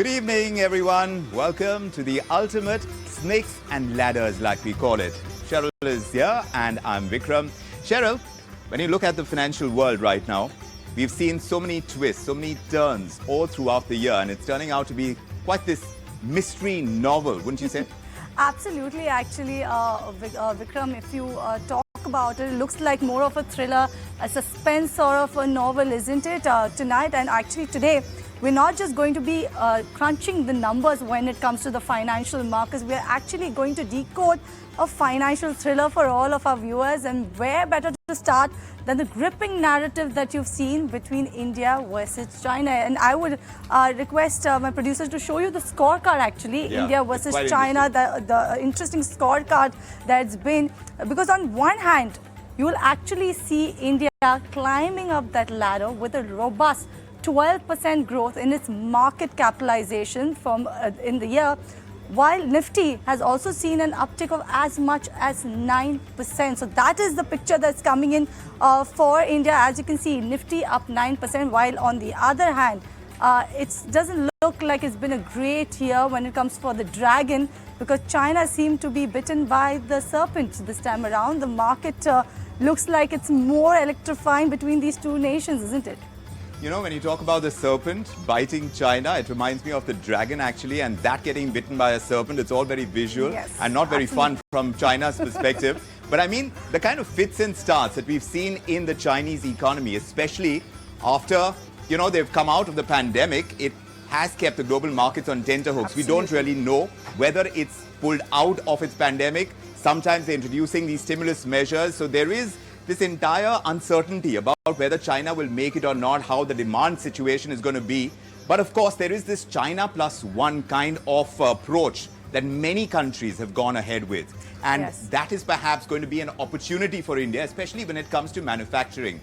Good evening, everyone. Welcome to the ultimate snakes and ladders, like we call it. Cheryl is here and I'm Vikram. Cheryl, when you look at the financial world right now, we've seen so many twists, so many turns all throughout the year, and it's turning out to be quite this mystery novel, wouldn't you say? Absolutely, actually, Vikram, if you talk about it, it looks like more of a thriller, a suspense sort of a novel, isn't it, tonight? And actually today, we're not just going to be crunching the numbers when it comes to the financial markets. We're actually going to decode a financial thriller for all of our viewers, and where better to start than the gripping narrative that you've seen between India versus China. And I would request my producers to show you the scorecard, actually, India versus China, the interesting scorecard that's been, because on one hand, you will actually see India climbing up that ladder with a robust 12% growth in its market capitalization from in the year, while Nifty has also seen an uptick of as much as 9%. So that is the picture that's coming in for India. As you can see, Nifty up 9%, while on the other hand, it doesn't look like it's been a great year when it comes for the dragon, because China seemed to be bitten by the serpent this time around. The market looks like it's more electrifying between these two nations, isn't it? You know, when you talk about the serpent biting China, it reminds me of the dragon, actually, and that getting bitten by a serpent. It's all very visual and not very fun from China's perspective. But I mean, the kind of fits and starts that we've seen in the Chinese economy, especially after, you know, they've come out of the pandemic, it has kept the global markets on tenterhooks. We don't really know whether it's pulled out of its pandemic. Sometimes they're introducing these stimulus measures. So there is this entire uncertainty about whether China will make it or not, how the demand situation is going to be. But of course, there is this China plus one kind of approach that many countries have gone ahead with. And that is perhaps going to be an opportunity for India, especially when it comes to manufacturing.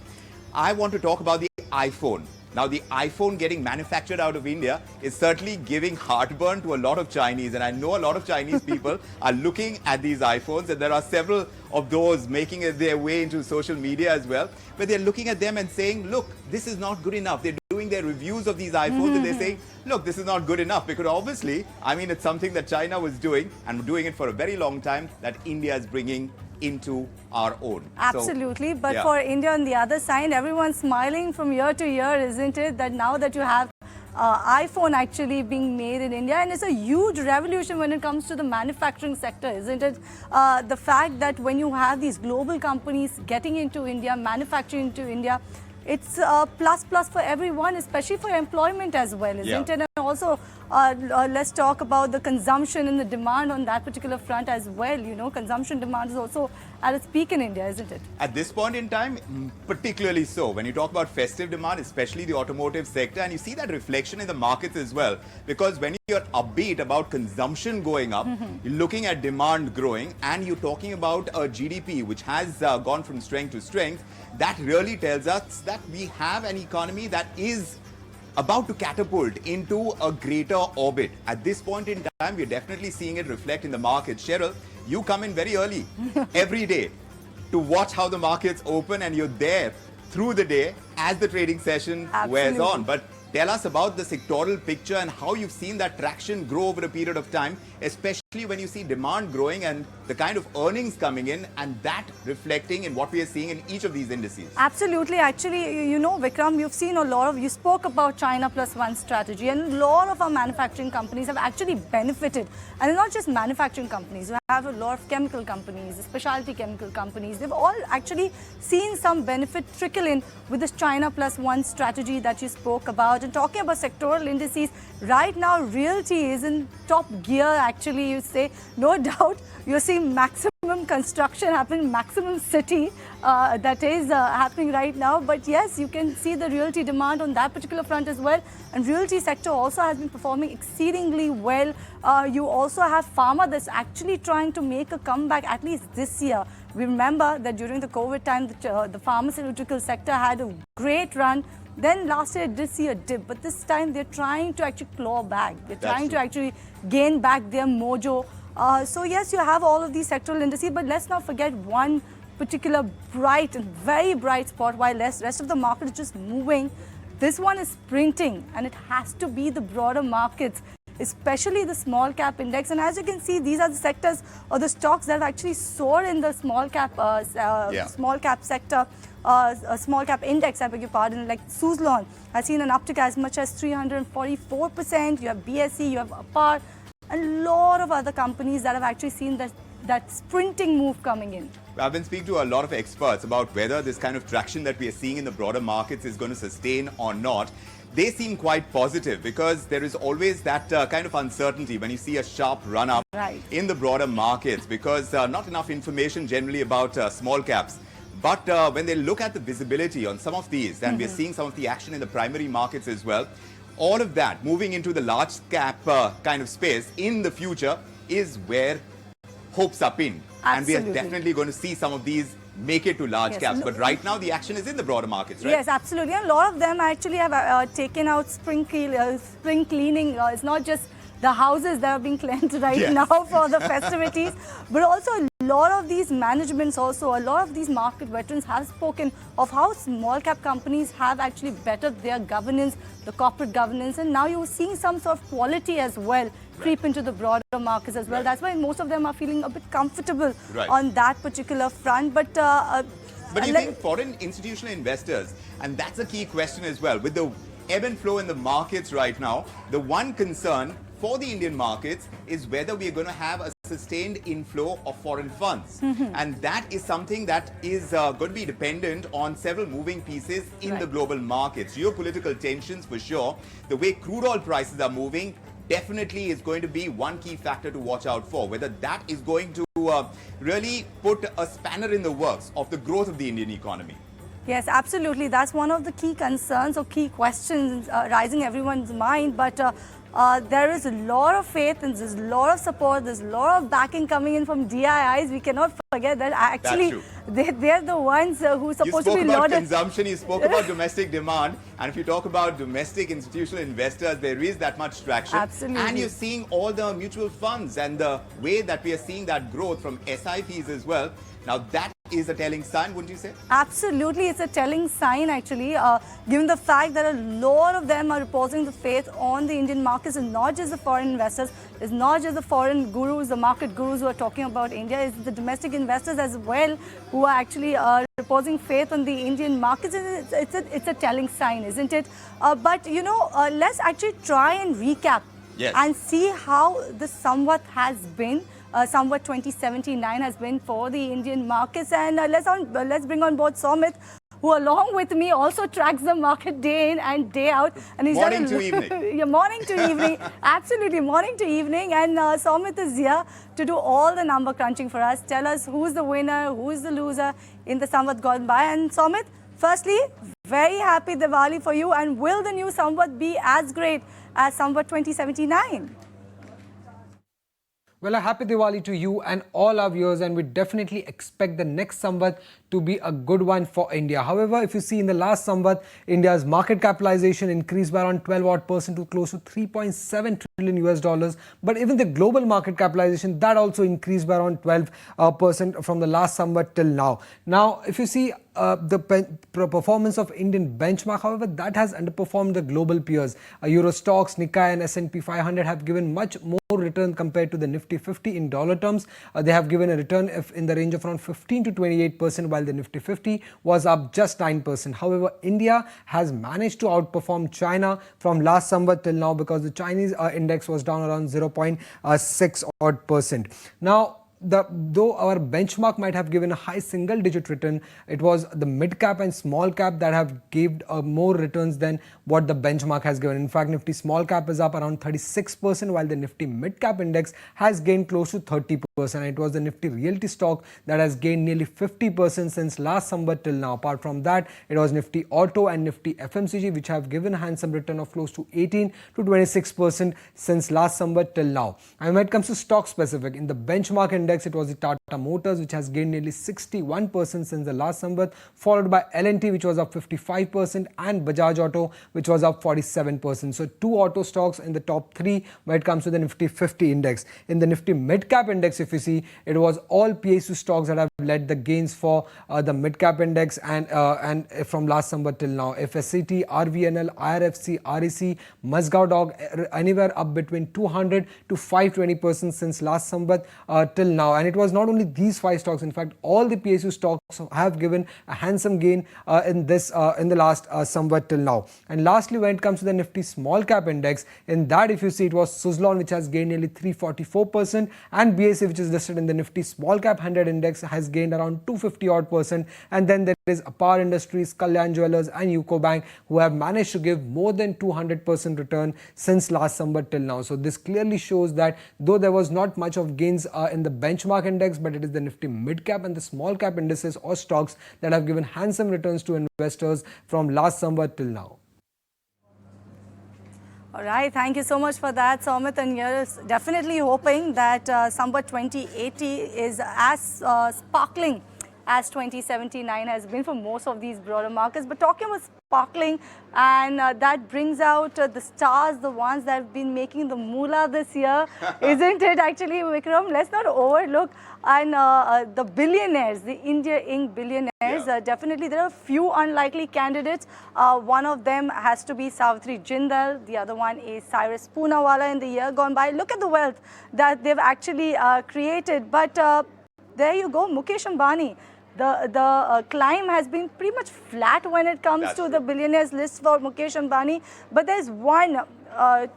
I want to talk about the iPhone. Now, the iPhone getting manufactured out of India is certainly giving heartburn to a lot of Chinese. And I know a lot of Chinese people are looking at these iPhones, and there are several of those making their way into social media as well. But they're looking at them and saying, look, this is not good enough. They're doing their reviews of these iPhones and they're saying, look, this is not good enough. Because obviously, I mean, it's something that China was doing and doing it for a very long time that India is bringing into our own. Absolutely. But for India on the other side, everyone's smiling from year to year, isn't it? That now that you have iPhone actually being made in India, and it's a huge revolution when it comes to the manufacturing sector, isn't it? The fact that when you have these global companies getting into India, manufacturing into India, it's a plus for everyone, especially for employment as well, isn't it? And also, let's talk about the consumption and the demand on that particular front as well. You know, consumption demand is also at its peak in India, isn't it? At this point in time, particularly so. When you talk about festive demand, especially the automotive sector, and you see that reflection in the markets as well. Because when you're upbeat about consumption going up, you're looking at demand growing, and you're talking about a GDP which has gone from strength to strength, that really tells us that we have an economy that is about to catapult into a greater orbit. At this point in time, we're definitely seeing it reflect in the market. Cheryl, you come in very early every day to watch how the markets open, and you're there through the day as the trading session wears on. But tell us about the sectoral picture and how you've seen that traction grow over a period of time, especially when you see demand growing and the kind of earnings coming in, and that reflecting in what we are seeing in each of these indices. Absolutely. Actually, you know, Vikram, you've seen a lot of, you spoke about China plus one strategy, and a lot of our manufacturing companies have actually benefited. And not just manufacturing companies, you have a lot of chemical companies, specialty chemical companies. They've all actually seen some benefit trickle in with this China plus one strategy that you spoke about. And talking about sectoral indices, right now, realty is in top gear, actually, you say. No doubt, you're seeing maximum construction happening, maximum city that is happening right now. But yes, you can see the realty demand on that particular front as well. And realty sector also has been performing exceedingly well. You also have pharma that's actually trying to make a comeback, at least this year. We remember that during the COVID time, the pharmaceutical sector had a great run. Then last year, this year dip, but this time they're trying to actually claw back. They're trying to actually gain back their mojo. So yes, you have all of these sectoral indices, but let's not forget one particular bright and very bright spot, while rest of the market is just moving this one is sprinting, and it has to be the broader markets, especially the small cap index. And as you can see, these are the sectors or the stocks that actually soar in the small cap sector, small cap index, I beg your pardon. Like Suzlon has seen an uptick as much as 344%. You have BSE, you have APAR, and a lot of other companies that have actually seen that sprinting move coming in. I've been speaking to a lot of experts about whether this kind of traction that we are seeing in the broader markets is going to sustain or not. They seem quite positive because there is always that kind of uncertainty when you see a sharp run-up in the broader markets, because not enough information generally about small caps. But when they look at the visibility on some of these, and we're seeing some of the action in the primary markets as well, all of that moving into the large cap kind of space in the future is where hopes are pinned. Absolutely. And we are definitely going to see some of these make it to large caps. But right now, the action is in the broader markets, right? Yes, absolutely. And a lot of them actually have taken out spring cleaning. It's not just the houses that are being cleansed now for the festivities, but also a lot of these managements, also a lot of these market veterans have spoken of how small cap companies have actually bettered their governance, the corporate governance, and now you're seeing some sort of quality as well creep into the broader markets as well. That's why most of them are feeling a bit comfortable on that particular front. But do you think foreign institutional investors, and that's a key question as well, with the ebb and flow in the markets right now, the one concern for the Indian markets is whether we are going to have a sustained inflow of foreign funds. And that is something that is going to be dependent on several moving pieces in the global markets. Geopolitical tensions for sure. The way crude oil prices are moving definitely is going to be one key factor to watch out for, whether that is going to really put a spanner in the works of the growth of the Indian economy. Yes, absolutely. That's one of the key concerns or key questions rising everyone's mind. But there is a lot of faith and there's a lot of support. There's a lot of backing coming in from DIIs. We cannot forget that actually they're the ones who are supposed to be lauded. You spoke about consumption, you spoke about domestic demand. And if you talk about domestic institutional investors, there is that much traction. Absolutely. And you're seeing all the mutual funds and the way that we are seeing that growth from SIPs as well. Now that is a telling sign, wouldn't you say? Absolutely, it's a telling sign actually, given the fact that a lot of them are reposing the faith on the Indian markets, and not just the foreign investors, it's not just the foreign gurus, the market gurus who are talking about India, it's the domestic investors as well who are actually reposing faith on the Indian markets. And it's a telling sign, isn't it? But you know, let's actually try and recap and see how the Samvat has been. Samvat 2079 has been for the Indian markets, and let's bring on board Samvat, who along with me also tracks the market day in and day out. And he's morning to evening. Yeah, morning to evening. Absolutely, morning to evening. And Samvat is here to do all the number crunching for us. Tell us who's the winner, who's the loser in the Samvat gone by. And Samvat, firstly, very happy Diwali for you. And will the new Samvat be as great as Samvat 2079? Well, a happy Diwali to you and all our viewers, and we definitely expect the next Samvat to be a good one for India. However, if you see in the last Samvat, India's market capitalization increased by around 12% to close to $3.7 trillion US. But even the global market capitalization, that also increased by around 12% from the last Samvat till now. Now, if you see the performance of Indian benchmark, however, that has underperformed the global peers. Euro stocks, Nikkei and S&P 500 have given much more return compared to the Nifty 50 in dollar terms. They have given a return in the range of around 15 to 28%, while the Nifty 50 was up just 9%. However, India has managed to outperform China from last Samvat till now, because the Chinese index was down around 0.6 odd percent. Now, though our benchmark might have given a high single-digit return, it was the mid-cap and small-cap that have given more returns than what the benchmark has given. In fact, Nifty small-cap is up around 36%, while the Nifty mid-cap index has gained close to 30%. And it was the Nifty realty stock that has gained nearly 50% since last Samvat till now. Apart from that, it was Nifty auto and Nifty FMCG which have given a handsome return of close to 18 to 26% since last Samvat till now. And when it comes to stock specific, in the benchmark index, it was the Tata Motors, which has gained nearly 61% since the last Samvat, followed by L&T, which was up 55%, and Bajaj Auto, which was up 47%. So 2 auto stocks in the top 3 when it comes to the Nifty 50 index. In the Nifty mid-cap index, if you see, it was all PSU stocks that have led the gains for the mid-cap index and from last Samvat till now. FSCT, RVNL, IRFC, REC, Mazgaon Dog, anywhere up between 200 to 520% since last Samvat till now. And it was not only these 5 stocks, in fact, all the PSU stocks have given a handsome gain in the last Samvat till now. And lastly, when it comes to the Nifty small cap index, in that if you see, it was Suzlon, which has gained nearly 344%, and BSE, which is listed in the Nifty small cap 100 index, has gained around 250 odd percent. And then there is Apar Industries, Kalyan Jewellers and UCO Bank, who have managed to give more than 200% return since last Samvat till now. So this clearly shows that though there was not much of gains in the benchmark index, but it is the Nifty mid cap and the small cap indices or stocks that have given handsome returns to investors from last Samvat till now. All right, thank you so much for that, Samvat. And you're definitely hoping that Samvat 2080 is as sparkling as 2079 has been for most of these broader markets. But talking about sparkling, and that brings out the stars, the ones that have been making the moolah this year, isn't it actually, Vikram? Let's not overlook and the billionaires, the India Inc. billionaires. Definitely, there are a few unlikely candidates. One of them has to be Savitri Jindal. The other one is Cyrus Poonawalla in the year gone by. Look at the wealth that they've actually created. But there you go, Mukesh Ambani. The climb has been pretty much flat when it comes to the billionaires list for Mukesh Ambani. But there's one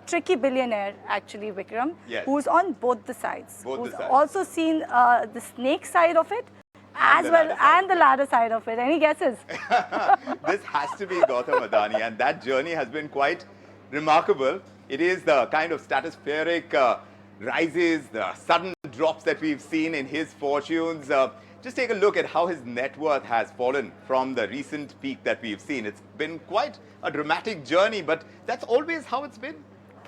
tricky billionaire, actually, Vikram, who's on both the sides. Who's also seen the snake side of it as well and the ladder side of it. Any guesses? This has to be Gautam Adani, and that journey has been quite remarkable. It is the kind of stratospheric rises, the sudden drops that we've seen in his fortunes. Just take a look at how his net worth has fallen from the recent peak that we've seen. It's been quite a dramatic journey, but that's always how it's been.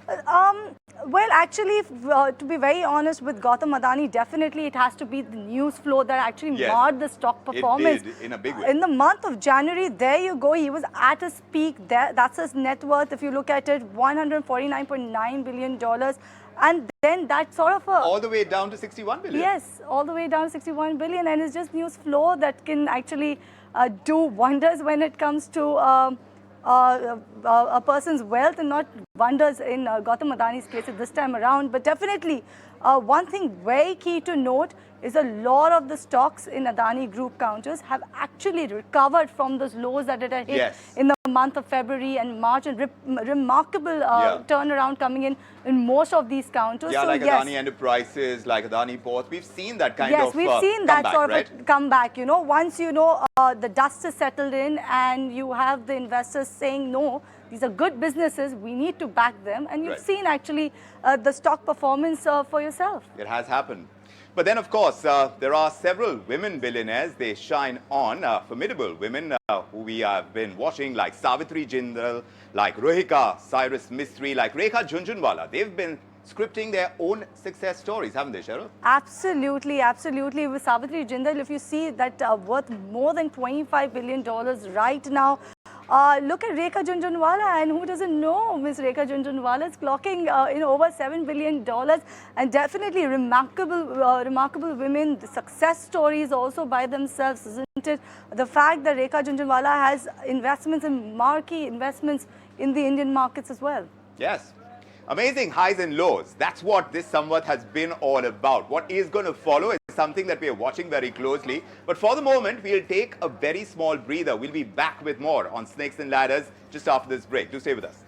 Well, actually, to be very honest with Gautam Adani, definitely it has to be the news flow that actually marred the stock performance. It did, in a big way. In the month of January, there you go, he was at his peak. That's his net worth. If you look at it, $149.9 billion. And then that sort of all the way down to 61 billion. Yes, all the way down to 61 billion. And it's just news flow that can actually do wonders when it comes to a person's wealth, and not wonders in Gautam Adani's case at this time around. But definitely, one thing very key to note is a lot of the stocks in Adani Group counters have actually recovered from those lows that it had hit in the month of February and March, and remarkable turnaround coming in most of these counters. Yeah, so like Adani Enterprises, like Adani Ports, we've seen that kind of Yes, we've seen that sort of a comeback. You know, once you know the dust is settled in and you have the investors saying, no, these are good businesses, we need to back them. And you've seen actually the stock performance for yourself. It has happened. But then, of course, there are several women billionaires. They shine on, formidable women who we have been watching, like Savitri Jindal, like Rohika Cyrus Mistry, like Rekha Jhunjhunwala. They've been scripting their own success stories, haven't they, Cheryl? Absolutely, absolutely. With Savitri Jindal, if you see that worth more than $25 billion right now. Look at Rekha Jhunjhunwala, and who doesn't know Miss Rekha Jhunjhunwala is clocking in over $7 billion, and definitely remarkable women. The success stories also by themselves, isn't it? The fact that Rekha Jhunjhunwala has investments in marquee investments in the Indian markets as well. Yes. Amazing highs and lows. That's what this Samvat has been all about. What is going to follow is something that we are watching very closely. But for the moment, we'll take a very small breather. We'll be back with more on Snakes and Ladders just after this break. Do stay with us.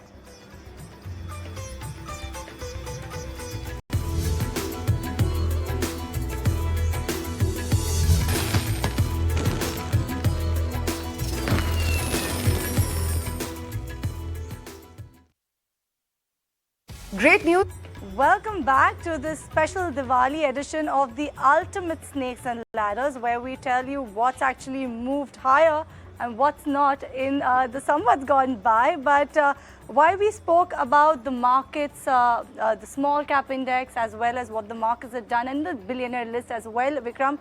Great news. Welcome back to this special Diwali edition of the Ultimate Snakes and Ladders, where we tell you what's actually moved higher and what's not in the Samvat gone by. But while we spoke about the markets, the small cap index, as well as what the markets have done, and the billionaire list as well, Vikram,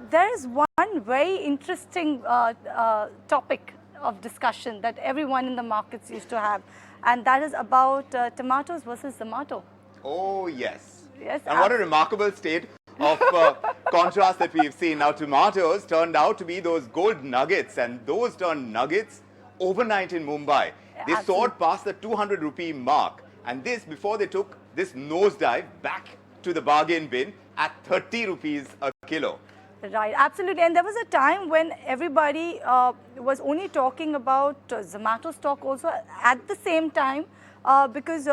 there is one very interesting topic of discussion that everyone in the markets used to have, and that is about tomatoes versus Zomato. Oh, yes. Yes. And what a remarkable state of contrast that we've seen. Now, tomatoes turned out to be those gold nuggets, and those turned nuggets overnight in Mumbai. They soared past the 200 rupee mark, and this before they took this nosedive back to the bargain bin at 30 rupees a kilo. Right, absolutely. And there was a time when everybody was only talking about Zomato stock also at the same time because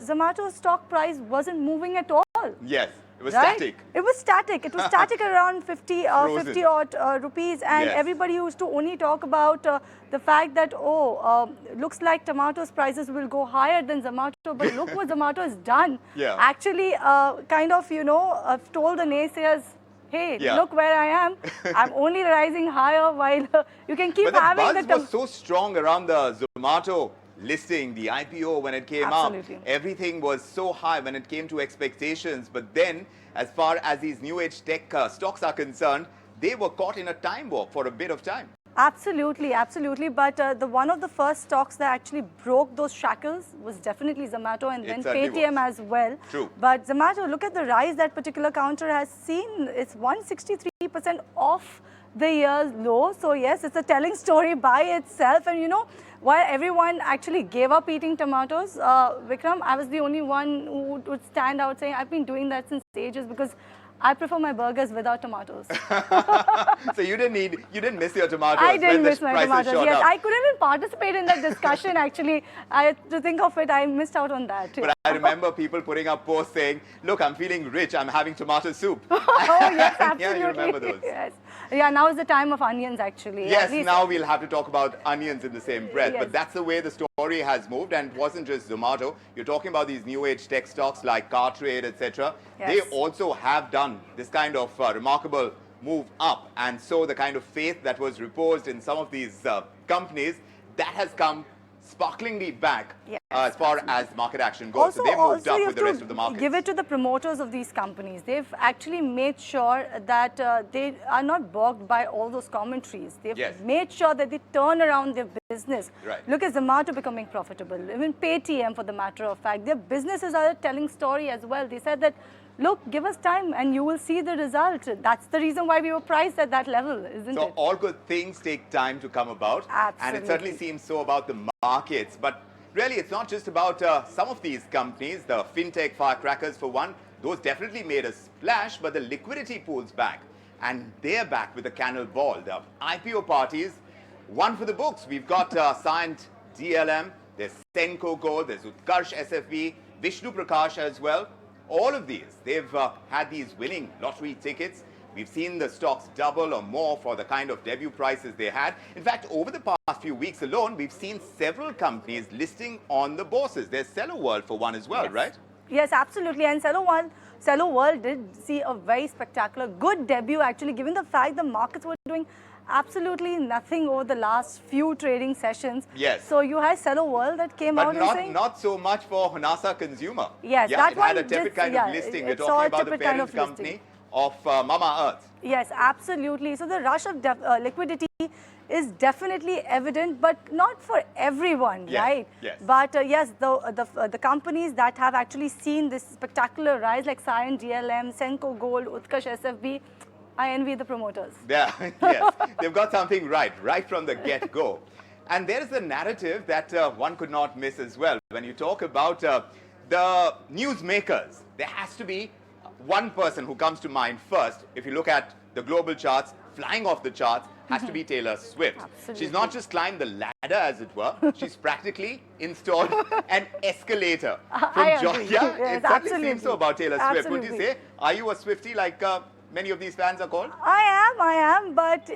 Zomato stock price wasn't moving at all. Yes, it was right? static. It was static. It was static around 50 odd rupees, and yes. everybody used to only talk about the fact that, looks like tomatoes prices will go higher than Zomato, but look what Zomato has done. Yeah. Actually, kind of, told the naysayers, hey, look where I am. I'm only rising higher while you can keep having the buzz was so strong around the Zomato listing, the IPO when it came up. Everything was so high when it came to expectations. But then, as far as these new age tech stocks are concerned, they were caught in a time warp for a bit of time. Absolutely, absolutely. But the one of the first stocks that actually broke those shackles was definitely Zomato, and then Paytm as well. True. But Zomato, look at the rise that particular counter has seen. It's 163% off the year's low. So yes, it's a telling story by itself. And while everyone actually gave up eating tomatoes, Vikram, I was the only one who would stand out saying, I've been doing that since ages because I prefer my burgers without tomatoes. So you didn't miss your tomatoes. I didn't miss my tomatoes. Yes, up. I couldn't even participate in that discussion. Actually, to think of it, I missed out on that. But I remember people putting up posts saying, "Look, I'm feeling rich. I'm having tomato soup." Oh yes, absolutely. Yeah, you remember those. Yes. Yeah, now is the time of onions, actually. Yes, now we'll have to talk about onions in the same breath. Yes. But that's the way the story has moved, and it wasn't just Zomato. You're talking about these new age tech stocks like car trade, etc. Yes. They also have done this kind of remarkable move up, and so the kind of faith that was reposed in some of these companies, that has come sparklingly back as far as market action goes. Also, so they moved up with the rest of the market. Give it to the promoters of these companies. They've actually made sure that they are not bogged by all those commentaries. They've made sure that they turn around their business. Right. Look at Zomato becoming profitable. Even Paytm, for the matter of fact. Their businesses are a telling story as well. They said that, look, give us time and you will see the result. That's the reason why we were priced at that level, isn't it? So all good things take time to come about. Absolutely. And it certainly seems so about the markets. But really, it's not just about some of these companies. The fintech firecrackers, for one, those definitely made a splash, but the liquidity pools back. And they're back with a cannonball. The IPO parties, one for the books. We've got Scient DLM, there's Senco Gold, there's Utkarsh SFB, Vishnu Prakash as well. All of these, they've had these winning lottery tickets. We've seen the stocks double or more for the kind of debut prices they had. In fact, over the past few weeks alone, we've seen several companies listing on the bourses. There's Cello World for one as well, right? Yes, absolutely. And Cello World did see a very spectacular, good debut actually, given the fact the markets were doing absolutely nothing over the last few trading sessions. Yes. So you had Cello World that came out and saying... But not so much for Honasa Consumer. Yes, yeah, that it one had a tepid kind of listing. We're talking about the parent company of Mama Earth. Yes, absolutely. So the rush of liquidity is definitely evident, but not for everyone, right? Yes. But yes, the companies that have actually seen this spectacular rise, like Scient DLM, Senco Gold, Utkarsh SFB, I envy the promoters. Yeah, yes, they've got something right from the get-go. And there's the narrative that one could not miss as well. When you talk about the newsmakers, there has to be one person who comes to mind first. If you look at the global charts, flying off the charts, has to be Taylor Swift. Absolutely. She's not just climbed the ladder, as it were. She's practically installed an escalator. I agree. Yeah, yes, it certainly seems so about Taylor Swift. Absolutely. Would you say, are you a Swiftie like many of these fans are called? I am, but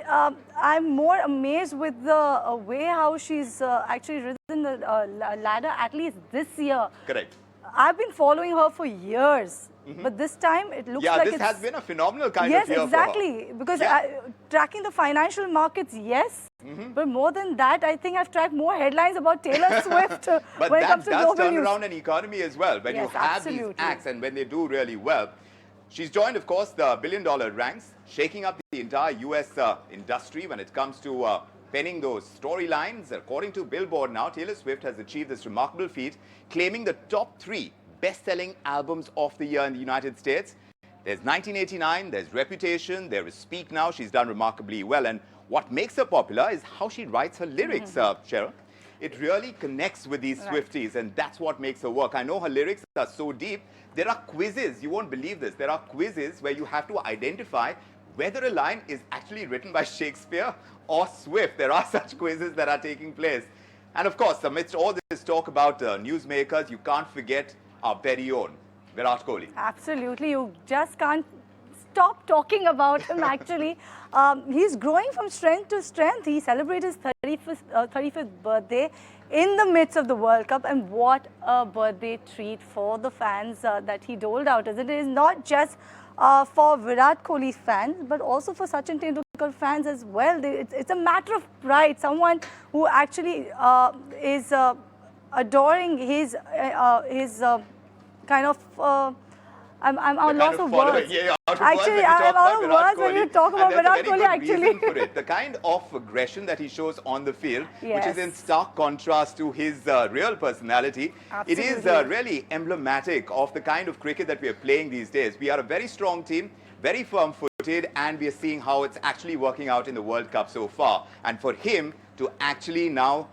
I'm more amazed with the way how she's actually risen the ladder, at least this year. Correct. I've been following her for years. But this time it looks Yeah, like this has been a phenomenal kind yes, of year exactly. for her. Because Yeah. tracking the financial markets, yes. But more than that, I think I've tracked more headlines about Taylor Swift But when it that comes to does global turn news. around an economy as well. When you Yes, have these absolutely. acts and when they do really well. She's joined, of course, the billion-dollar ranks, shaking up the entire US industry when it comes to penning those storylines. According to Billboard now, Taylor Swift has achieved this remarkable feat, claiming the top 3 best-selling albums of the year in the United States. There's 1989, there's Reputation, there is Speak Now. She's done remarkably well. And what makes her popular is how she writes her lyrics, Cheryl. It really connects with these Swifties, and that's what makes her work. I know her lyrics are so deep. There are quizzes, you won't believe this. There are quizzes where you have to identify whether a line is actually written by Shakespeare or Swift. There are such quizzes that are taking place. And of course, amidst all this talk about newsmakers, you can't forget our very own Virat Kohli. Absolutely. You just can't stop talking about him, actually. He's growing from strength to strength. He celebrated his 35th birthday in the midst of the World Cup. And what a birthday treat for the fans that he doled out. It is not just for Virat Kohli fans, but also for Sachin Tendulkar fans as well. It's a matter of pride. Someone who actually is adoring his kind of... I'm out of words. Yeah, out of actually, words I'm out of words when you talk about Virat Kohli, actually. For it. The kind of aggression that he shows on the field, Yes. which is in stark contrast to his real personality, it is really emblematic of the kind of cricket that we are playing these days. We are a very strong team, very firm-footed, and we are seeing how it's actually working out in the World Cup so far. And for him to actually now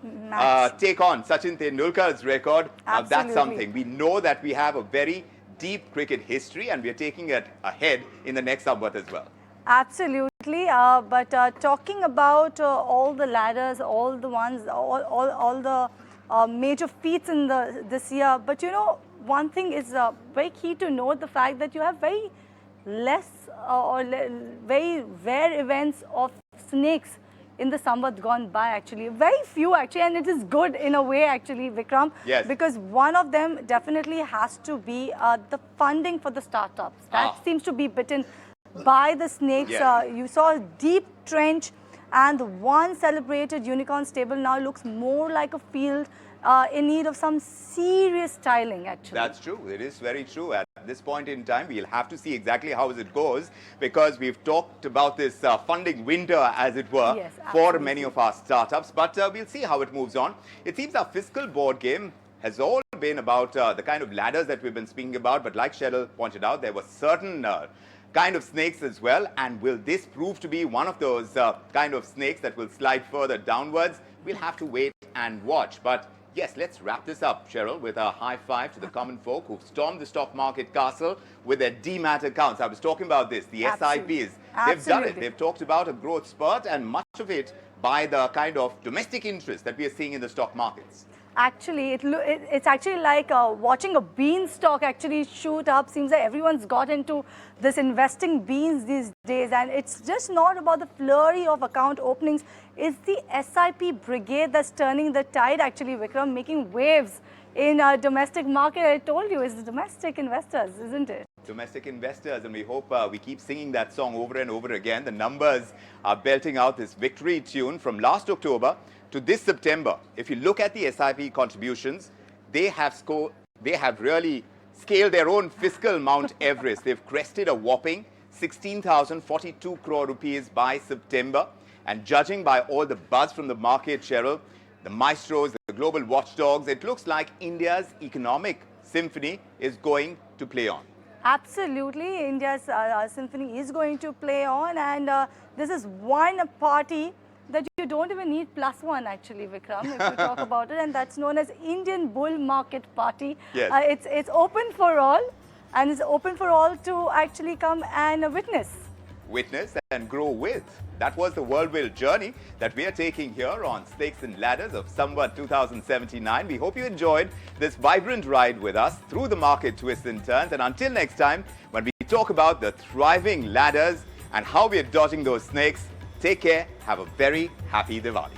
take on Sachin Tendulkar's record, that's something. We know that we have a very deep cricket history, and we are taking it ahead in the next Samvat as well. Absolutely. But talking about all the ladders, all the ones, all the major feats in this year. But you know, one thing is very key to note, the fact that you have very less very rare events of snakes in the Samvat gone by, actually. Very few, actually, and it is good in a way, actually, Vikram. Yes. Because one of them definitely has to be the funding for the startups. That seems to be bitten by the snakes. Yes. You saw a deep trench, and the one celebrated unicorn stable now looks more like a field in need of some serious styling, actually. That's true. It is very true. At this point in time, we'll have to see exactly how it goes, because we've talked about this funding winter, as it were, for many of our startups. But we'll see how it moves on. It seems our fiscal board game has all been about the kind of ladders that we've been speaking about. But like Cheryl pointed out, there were certain kind of snakes as well. And will this prove to be one of those kind of snakes that will slide further downwards? We'll have to wait and watch. But yes, let's wrap this up, Cheryl, with a high five to the common folk who've stormed the stock market castle with their demat accounts. I was talking about this, the SIPs. They've done it. They've talked about a growth spurt, and much of it by the kind of domestic interest that we are seeing in the stock markets. Actually, it's actually like watching a beanstalk actually shoot up. Seems like everyone's got into this investing beans these days, and it's just not about the flurry of account openings. It's the SIP brigade that's turning the tide, actually, Vikram, making waves in domestic market. I told you, it's the domestic investors, isn't it? Domestic investors, and we hope we keep singing that song over and over again. The numbers are belting out this victory tune from last October to this September. If you look at the SIP contributions, they have really scaled their own fiscal Mount Everest. They've crested a whopping 16,042 crore rupees by September. And judging by all the buzz from the market, Cheryl, the maestros, the global watchdogs, it looks like India's economic symphony is going to play on. Absolutely, India's symphony is going to play on, and this is one party that you don't even need +1, actually, Vikram, if you talk about it, and that's known as Indian Bull Market Party. Yes. It's open for all, and it's open for all to actually come and witness. Witness and grow with. That was the whirlwind journey that we are taking here on Snakes and Ladders of Samvat 2079. We hope you enjoyed this vibrant ride with us through the market twists and turns. And until next time, when we talk about the thriving ladders and how we are dodging those snakes, take care. Have a very happy Diwali.